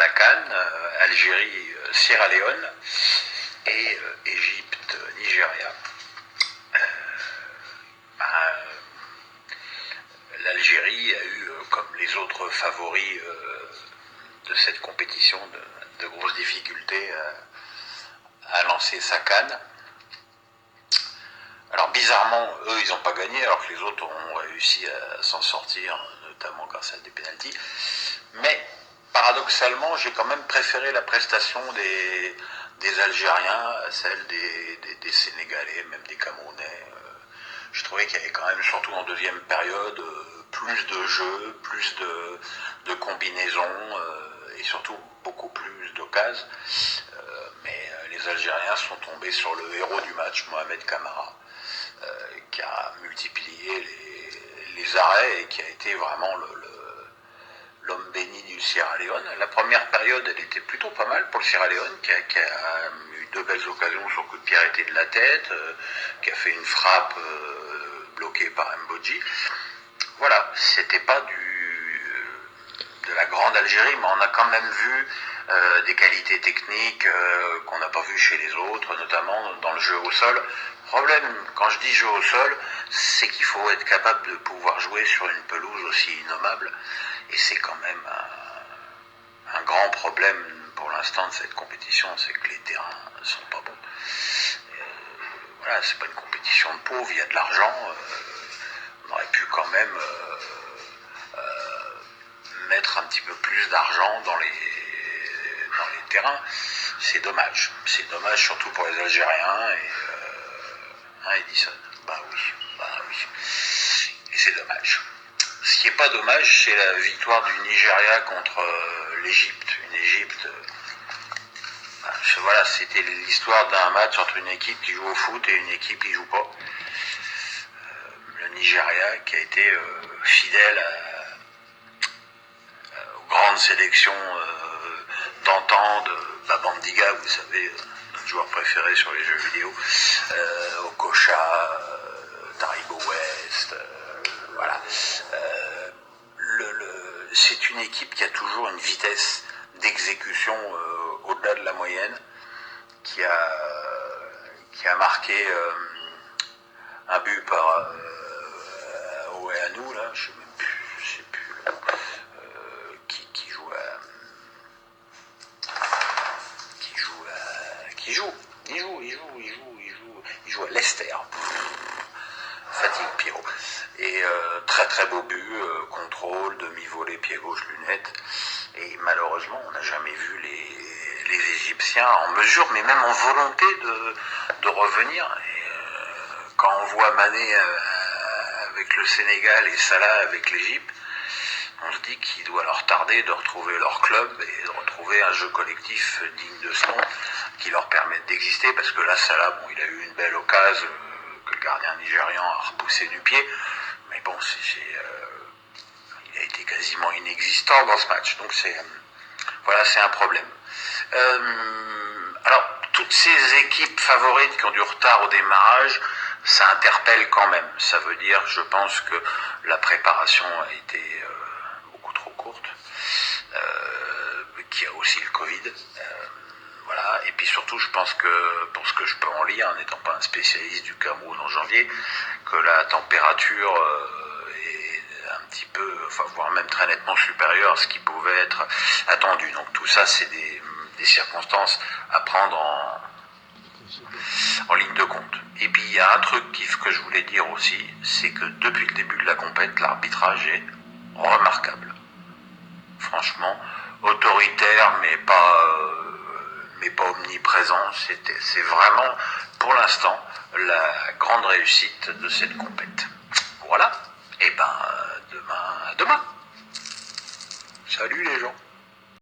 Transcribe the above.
la CAN, Algérie, Sierra Leone et Égypte, Nigeria. L'Algérie a eu, comme les autres favoris de cette compétition, de grosses difficultés à lancer sa CAN. Alors bizarrement, eux, ils n'ont pas gagné, alors que les autres ont réussi à s'en sortir, notamment grâce à des pénaltys. Mais paradoxalement, j'ai quand même préféré la prestation des Algériens à celle des Sénégalais, même des Camerounais. Je trouvais qu'il y avait quand même, surtout en deuxième période, plus de jeux, plus de combinaisons et surtout beaucoup plus d'occasions. Mais les Algériens sont tombés sur le héros du match, Mohamed Camara, qui a multiplié les arrêts et qui a été vraiment l'homme béni du Sierra Leone. La première période, elle était plutôt pas mal pour le Sierra Leone, qui a eu deux belles occasions sur coup de pied arrêté de la tête, qui a fait une frappe bloquée par Mbodji. Voilà, c'était pas de la grande Algérie, mais on a quand même vu des qualités techniques qu'on n'a pas vues chez les autres, notamment dans le jeu au sol. Le problème, quand je dis jeu au sol, c'est qu'il faut être capable de pouvoir jouer sur une pelouse aussi innommable, et c'est quand même un grand problème pour l'instant de cette compétition, c'est que les terrains sont pas bons. Voilà, c'est pas une compétition de pauvres, il y a de l'argent, on aurait pu quand même mettre un petit peu plus d'argent dans les terrains. C'est dommage surtout pour les Algériens et Edison. Bah oui. Et c'est dommage. Ce qui n'est pas dommage, c'est la victoire du Nigeria contre l'Égypte. Une Égypte, voilà, c'était l'histoire d'un match entre une équipe qui joue au foot et une équipe qui joue pas. Le Nigeria qui a été fidèle aux grandes sélections d'antan de Babandiga, vous savez, notre joueur préféré sur les jeux vidéo, Okocha, Taribo West, voilà. C'est une équipe qui a toujours une vitesse d'exécution au-delà de la moyenne, qui a marqué un but par Oeanu, là, je sais plus il joue à Leicester. Fatigue Pierrot. Et très très beau but, contrôle, demi-volée, pied gauche, lunettes. Et malheureusement, on n'a jamais vu les Égyptiens en mesure, mais même en volonté de revenir. Et, quand on voit Mané avec le Sénégal et Salah avec l'Égypte, on se dit qu'il doit leur tarder de retrouver leur club et de retrouver un jeu collectif digne de ce nom qui leur permette d'exister, parce que là, Salah, bon, il a eu une belle occasion que le gardien nigérian a repoussé du pied, mais bon, il a été quasiment inexistant dans ce match, donc voilà, c'est un problème. Alors, toutes ces équipes favorites qui ont du retard au démarrage, ça interpelle quand même. Ça veut dire, je pense que la préparation a été beaucoup trop courte, qu'il y a aussi le Covid. Voilà. Et puis surtout, je pense que, pour ce que je peux en lire, en n'étant pas un spécialiste du Cameroun en janvier, que la température est un petit peu, enfin, voire même très nettement supérieure à ce qui pouvait être attendu. Donc tout ça, c'est des circonstances à prendre en ligne de compte. Et puis il y a un truc que je voulais dire aussi, c'est que depuis le début de la compète, l'arbitrage est remarquable. Franchement, autoritaire, mais pas omniprésent. C'est vraiment, pour l'instant, la grande réussite de cette compète. Voilà. Et ben, demain. Salut les gens.